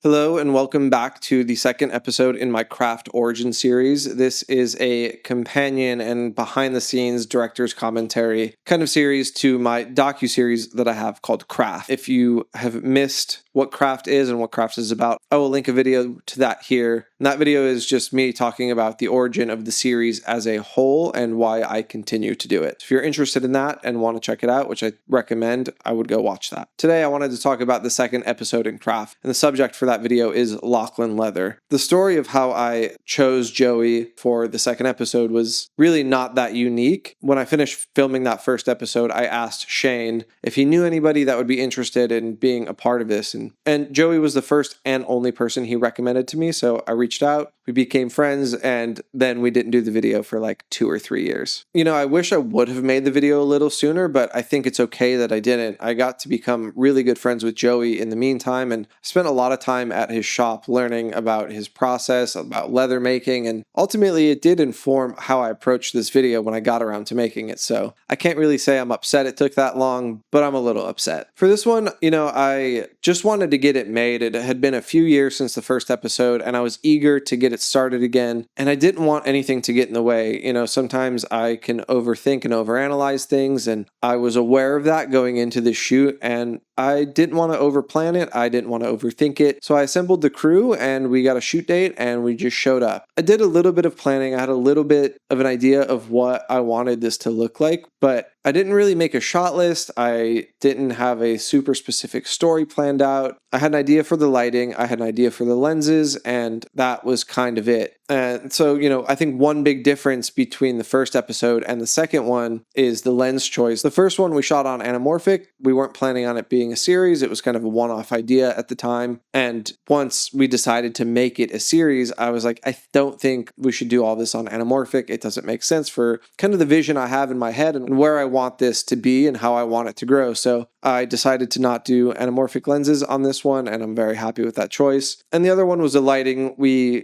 Hello and welcome back to the second episode in my craft origin series. This is a companion and behind the scenes director's commentary kind of series to my docu-series that I have called Craft. If you have missed what Craft is and what Craft is about, I will link a video to that here. And that video is just me talking about the origin of the series as a whole and why I continue to do it. If you're interested in that and want to check it out, which I recommend, I would go watch that. Today I wanted to talk about the second episode in Craft, and the subject for that video is Lachlan Leather. The story of how I chose Joey for the second episode was really not that unique. When I finished filming that first episode, I asked Shane if he knew anybody that would be interested in being a part of this, and Joey was the first and only person he recommended to me, so I reached out. We became friends, and then we didn't do the video for like 2 or 3 years. You know, I wish I would have made the video a little sooner, but I think it's okay that I didn't. I got to become really good friends with Joey in the meantime, and spent a lot of time at his shop learning about his process, about leather making, and ultimately it did inform how I approached this video when I got around to making it. So I can't really say I'm upset it took that long, but I'm a little upset. For this one, you know, I just wanted to get it made. It had been a few years since the first episode, and I was eager to get it started again, and I didn't want anything to get in the way. You know, sometimes I can overthink and overanalyze things, and I was aware of that going into the shoot, and I didn't want to overplan it. I didn't want to overthink it. So I assembled the crew and we got a shoot date and we just showed up. I did a little bit of planning. I had a little bit of an idea of what I wanted this to look like, but I didn't really make a shot list. I didn't have a super specific story planned out. I had an idea for the lighting. I had an idea for the lenses, and that was kind of it. And so, you know, I think one big difference between the first episode and the second one is the lens choice. The first one we shot on anamorphic. We weren't planning on it being a series. It was kind of a one-off idea at the time. And once we decided to make it a series, I was like, I don't think we should do all this on anamorphic. It doesn't make sense for kind of the vision I have in my head and where I want this to be and how I want it to grow. So I decided to not do anamorphic lenses on this one, and I'm very happy with that choice. And the other one was the lighting.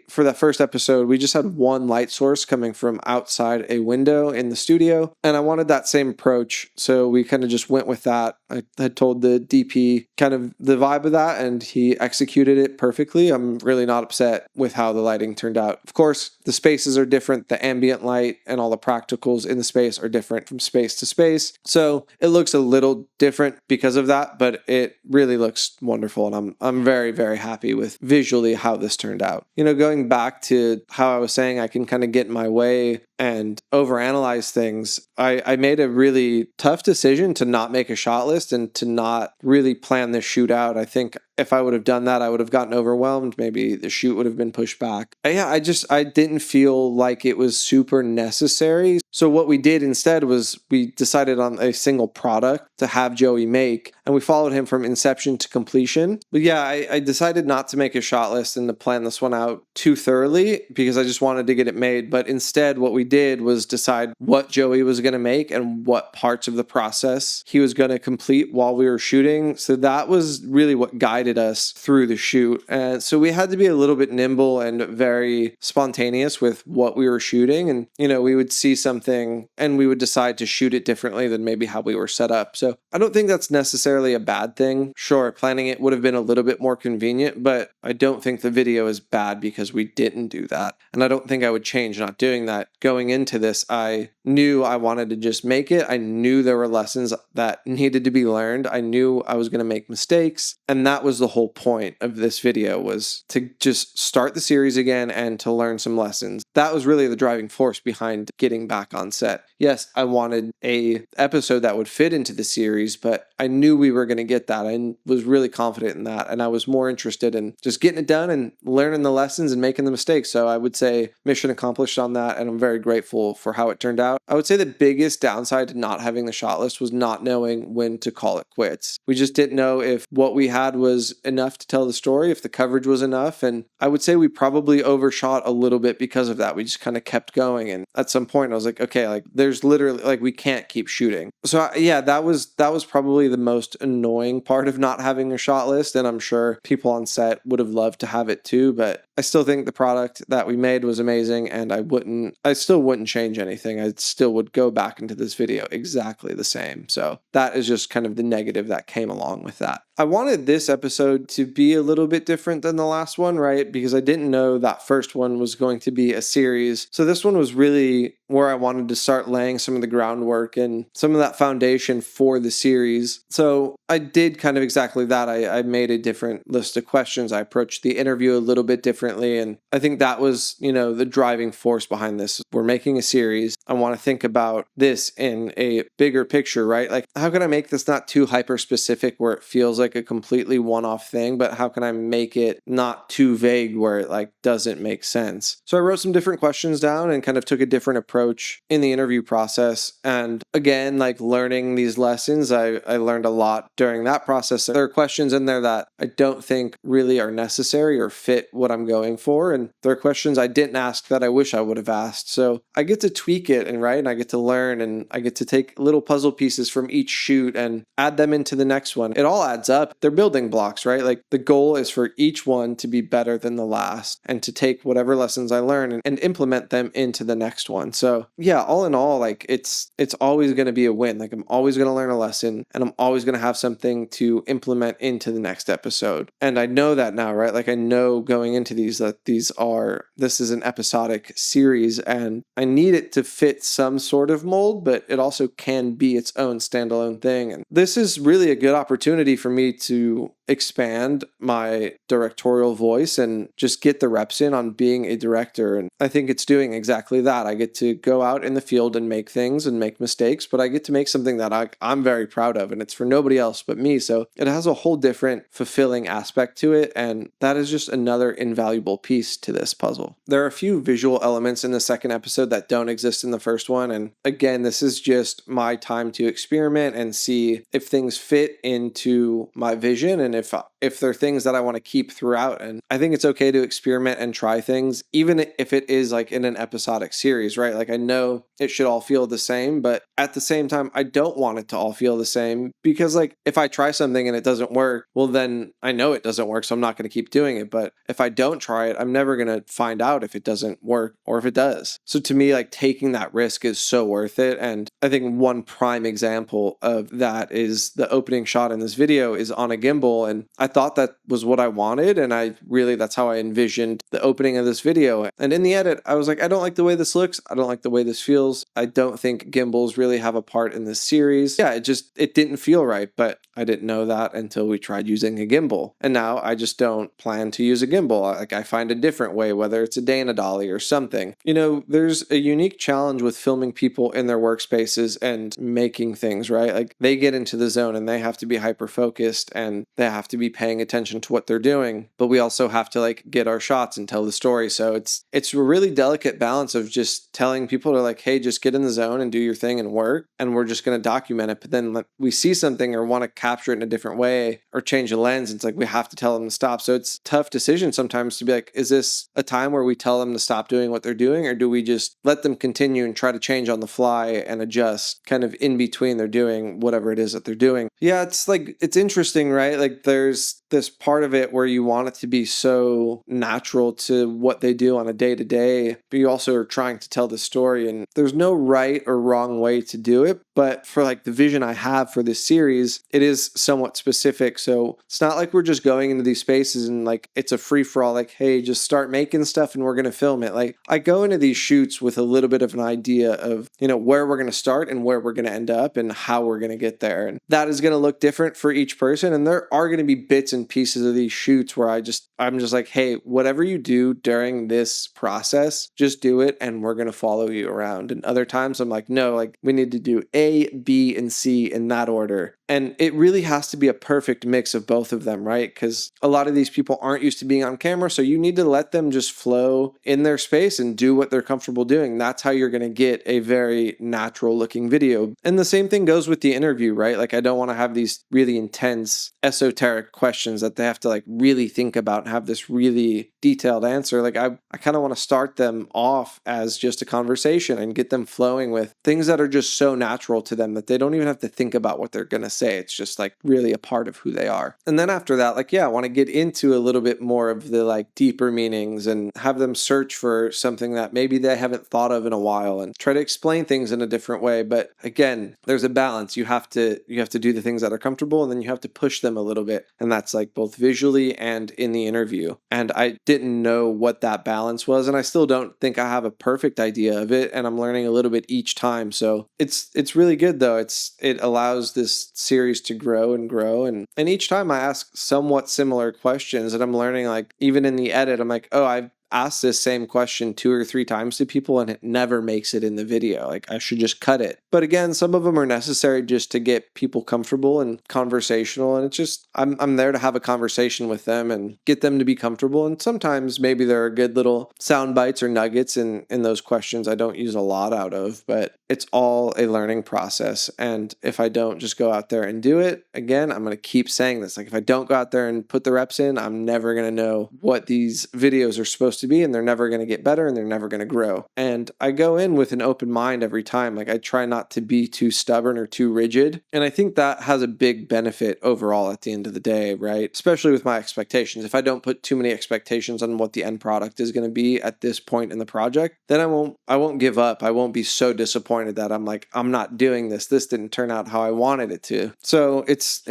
For that first episode, we just had one light source coming from outside a window in the studio, and I wanted that same approach, so we kind of just went with that. I had told the DP kind of the vibe of that, and he executed it perfectly. I'm really not upset with how the lighting turned out. Of course, the spaces are different. The ambient light and all the practicals in the space are different from space to space, so it looks a little different because of that, but it really looks wonderful, and I'm very, very happy with visually how this turned out. You know, going back to how I was saying I can kind of get in my way and overanalyze things, I made a really tough decision to not make a shot list and to not really plan this shoot out. I think if I would have done that, I would have gotten overwhelmed. Maybe the shoot would have been pushed back. I didn't feel like it was super necessary. So what we did instead was we decided on a single product to have Joey make, and we followed him from inception to completion. But yeah, I decided not to make a shot list and to plan this one out too thoroughly because I just wanted to get it made. But instead, what we did was decide what Joey was going to make and what parts of the process he was going to complete while we were shooting. So that was really what guided us through the shoot. And so we had to be a little bit nimble and very spontaneous with what we were shooting. And, you know, we would see something and we would decide to shoot it differently than maybe how we were set up. So I don't think that's necessarily a bad thing. Sure, planning it would have been a little bit more convenient, but I don't think the video is bad because we didn't do that. And I don't think I would change not doing that. Going into this, I knew I wanted to just make it. I knew there were lessons that needed to be learned. I knew I was going to make mistakes. And that was the whole point of this video, was to just start the series again and to learn some lessons. That was really the driving force behind getting back on set. Yes, I wanted a episode that would fit into the series, but I knew we were going to get that. I was really confident in that. And I was more interested in just getting it done and learning the lessons and making the mistakes. So I would say mission accomplished on that. And I'm very grateful for how it turned out. I would say the biggest downside to not having the shot list was not knowing when to call it quits. We just didn't know if what we had was enough to tell the story, if the coverage was enough. And I would say we probably overshot a little bit because of that. We just kind of kept going. And at some point I was like, okay, like there's literally like, we can't keep shooting. So yeah, that was probably the most annoying part of not having a shot list. And I'm sure people on set would have loved to have it too, but I still think the product that we made was amazing, and I still wouldn't change anything. I still would go back into this video exactly the same. So that is just kind of the negative that came along with that. I wanted this episode to be a little bit different than the last one, right? Because I didn't know that first one was going to be a series. So this one was really where I wanted to start laying some of the groundwork and some of that foundation for the series. So I did kind of exactly that. I made a different list of questions. I approached the interview a little bit differently. And I think that was, the driving force behind this. We're making a series. I want to think about this in a bigger picture, right? Like, how can I make this not too hyper specific where it feels like a completely one-off thing, but how can I make it not too vague where it like doesn't make sense? So I wrote some different questions down and kind of took a different approach in the interview process. And again, like learning these lessons, I learned a lot during that process. There are questions in there that I don't think really are necessary or fit what I'm going for. And there are questions I didn't ask that I wish I would have asked. So I get to tweak it and I get to learn, and I get to take little puzzle pieces from each shoot and add them into the next one. It all adds up. They're building blocks, right? Like the goal is for each one to be better than the last and to take whatever lessons I learn and implement them into the next one. So yeah, all in all, like it's always going to be a win. Like I'm always going to learn a lesson and I'm always going to have something to implement into the next episode. And I know that now, right? Like I know going into these that this is an episodic series and I need it to fit some sort of mold, but it also can be its own standalone thing. And this is really a good opportunity for me to expand my directorial voice and just get the reps in on being a director. And I think it's doing exactly that. I get to go out in the field and make things and make mistakes, but I get to make something that I'm very proud of, and it's for nobody else but me. So it has a whole different fulfilling aspect to it, and that is just another invaluable piece to this puzzle. There are a few visual elements in the second episode that don't exist in the first one, and again, this is just my time to experiment and see if things fit into my vision and if they're things that I want to keep throughout. And I think it's okay to experiment and try things, even if it is like in an episodic series, right? Like I know it should all feel the same, but at the same time, I don't want it to all feel the same, because like if I try something and it doesn't work, well then I know it doesn't work, so I'm not going to keep doing it. But if I don't try it, I'm never going to find out if it doesn't work or if it does. So to me, like taking that risk is so worth it. And I think one prime example of that is the opening shot in this video is on a gimbal, and I thought that was what I wanted, and that's how I envisioned the opening of this video. And in the edit, I was like, I don't like the way this looks. I don't like the way this feels. I don't think gimbals really have a part in this series. Yeah, it didn't feel right, but I didn't know that until we tried using a gimbal. And now I just don't plan to use a gimbal. Like I find a different way, whether it's a Dana dolly or something. There's a unique challenge with filming people in their workspaces and making things, right? Like they get into the zone and they have to be hyper focused and they have to be paying attention to what they're doing, but we also have to like get our shots and tell the story. So it's a really delicate balance of just telling people to like, hey, just get in the zone and do your thing and work, and we're just going to document it. But then we see something or want to capture it in a different way or change the lens, it's like we have to tell them to stop. So it's a tough decision sometimes to be like, is this a time where we tell them to stop doing what they're doing, or do we just let them continue and try to change on the fly and adjust kind of in between they're doing whatever it is that they're doing? Yeah, it's interesting, right? Like there's this part of it where you want it to be so natural to what they do on a day-to-day, but you also are trying to tell the story, and there's no right or wrong way to do it. But for like the vision I have for this series, it is somewhat specific. So it's not like we're just going into these spaces and like it's a free-for-all, like, hey, just start making stuff and we're going to film it. Like I go into these shoots with a little bit of an idea of, where we're going to start and where we're going to end up and how we're going to get there. And that is going to look different for each person. And there are going to be bits and pieces of these shoots where I'm just like, hey, whatever you do during this process, just do it and we're going to follow you around. And other times I'm like, no, like we need to do A, B, and C in that order. And it really has to be a perfect mix of both of them, right? Because a lot of these people aren't used to being on camera, so you need to let them just flow in their space and do what they're comfortable doing. That's how you're going to get a very natural looking video. And the same thing goes with the interview, right? Like I don't want to have these really intense, esoteric questions that they have to like really think about and have this really detailed answer. Like I kind of want to start them off as just a conversation and get them flowing with things that are just so natural to them that they don't even have to think about what they're going to say. It's just like really a part of who they are. And then after that, like, yeah, I want to get into a little bit more of the like deeper meanings and have them search for something that maybe they haven't thought of in a while and try to explain things in a different way. But again, there's a balance. You have to do the things that are comfortable, and then you have to push them a little bit. And that's like both visually and in the interview. And I didn't know what that balance was, and I still don't think I have a perfect idea of it, and I'm learning a little bit each time. So it's really good though. It allows this series to grow and grow, and each time I ask somewhat similar questions, and I'm learning, like, even in the edit, I'm like, oh, I've asked this same question 2 or 3 times to people and it never makes it in the video. Like, I should just cut it. But again, some of them are necessary just to get people comfortable and conversational, and it's just I'm there to have a conversation with them and get them to be comfortable. And sometimes maybe there are good little sound bites or nuggets in those questions I don't use a lot out of, but it's all a learning process. And if I don't just go out there and do it, again, I'm going to keep saying this. Like, if I don't go out there and put the reps in, I'm never going to know what these videos are supposed to be, and they're never going to get better, and they're never going to grow. And I go in with an open mind every time. Like, I try not to be too stubborn or too rigid. And I think that has a big benefit overall at the end of the day, right? Especially with my expectations. If I don't put too many expectations on what the end product is going to be at this point in the project, then I won't give up. I won't be so disappointed that I'm like, I'm not doing this. This didn't turn out how I wanted it to. So it's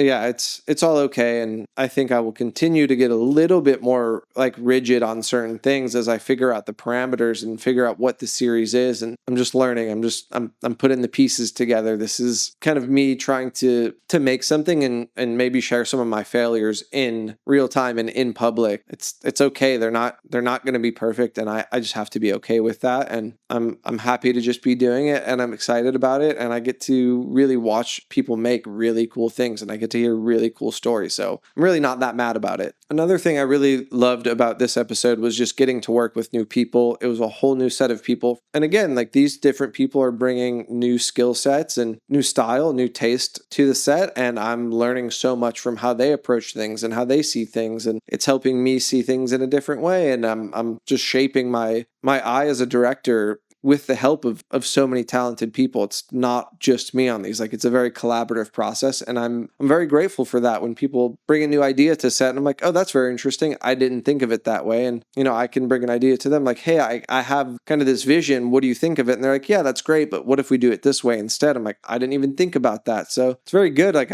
all okay. And I think I will continue to get a little bit more like rigid on certain things as I figure out the parameters and figure out what the series is. And I'm just learning. I'm putting the pieces together. This is kind of me trying to make something and maybe share some of my failures in real time and in public. It's okay. They're not going to be perfect, and I just have to be okay with that. And I'm happy to just be doing it, and I'm excited about it, and I get to really watch people make really cool things, and I get to hear really cool stories. So I'm really not that mad about it. Another thing I really loved about this episode was just getting to work with new people. It was a whole new set of people. And again, like, these different people are bringing new skill sets and new style, new taste to the set. And I'm learning so much from how they approach things and how they see things. And it's helping me see things in a different way. And I'm just shaping my eye as a director with the help of so many talented people. It's not just me on these. Like, it's a very collaborative process, and I'm very grateful for that. When people bring a new idea to set, and I'm like, oh, that's very interesting. I didn't think of it that way. And, I can bring an idea to them like, hey, I have kind of this vision. What do you think of it? And they're like, yeah, that's great, but what if we do it this way instead? I'm like, I didn't even think about that. So it's very good. Like,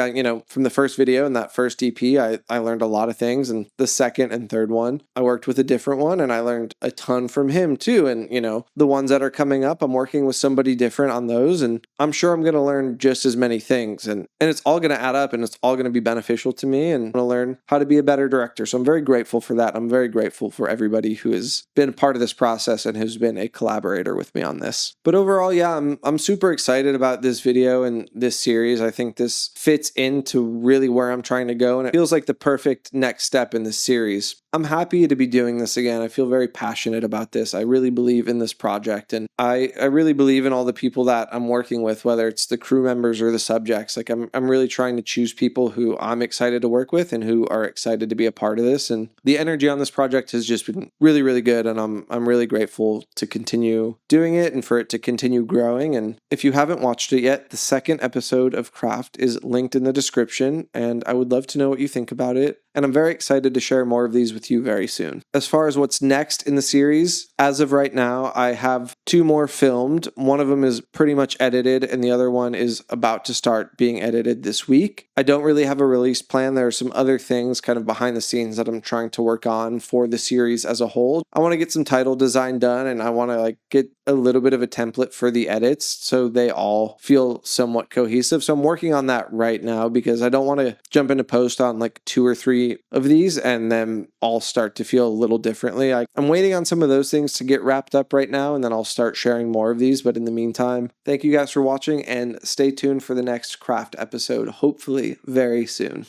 from the first video and that first EP, I learned a lot of things. And the second and third one, I worked with a different one, and I learned a ton from him too. And, the ones that are coming up, I'm working with somebody different on those, and I'm sure I'm going to learn just as many things, and it's all going to add up, and it's all going to be beneficial to me, and I'm going to learn how to be a better director. So I'm very grateful for that. I'm very grateful for everybody who has been a part of this process and has been a collaborator with me on this. But overall, yeah, I'm super excited about this video and this series. I think this fits into really where I'm trying to go, and it feels like the perfect next step in this series. I'm happy to be doing this again. I feel very passionate about this. I really believe in this project, and I really believe in all the people that I'm working with, whether it's the crew members or the subjects. Like, I'm really trying to choose people who I'm excited to work with and who are excited to be a part of this. And the energy on this project has just been really, really good, and I'm really grateful to continue doing it and for it to continue growing. And if you haven't watched it yet, the second episode of Craft is linked in the description, and I would love to know what you think about it. And I'm very excited to share more of these with you very soon. As far as what's next in the series, as of right now, I have 2 more filmed. One of them is pretty much edited, and the other one is about to start being edited this week. I don't really have a release plan. There are some other things kind of behind the scenes that I'm trying to work on for the series as a whole. I want to get some title design done, and I want to get a little bit of a template for the edits so they all feel somewhat cohesive. So I'm working on that right now because I don't want to jump into post on 2 or 3 of these and then all start to feel a little differently. I'm waiting on some of those things to get wrapped up right now, and then I'll start sharing more of these. But in the meantime, thank you guys for watching, and stay tuned for the next Craft episode, hopefully very soon.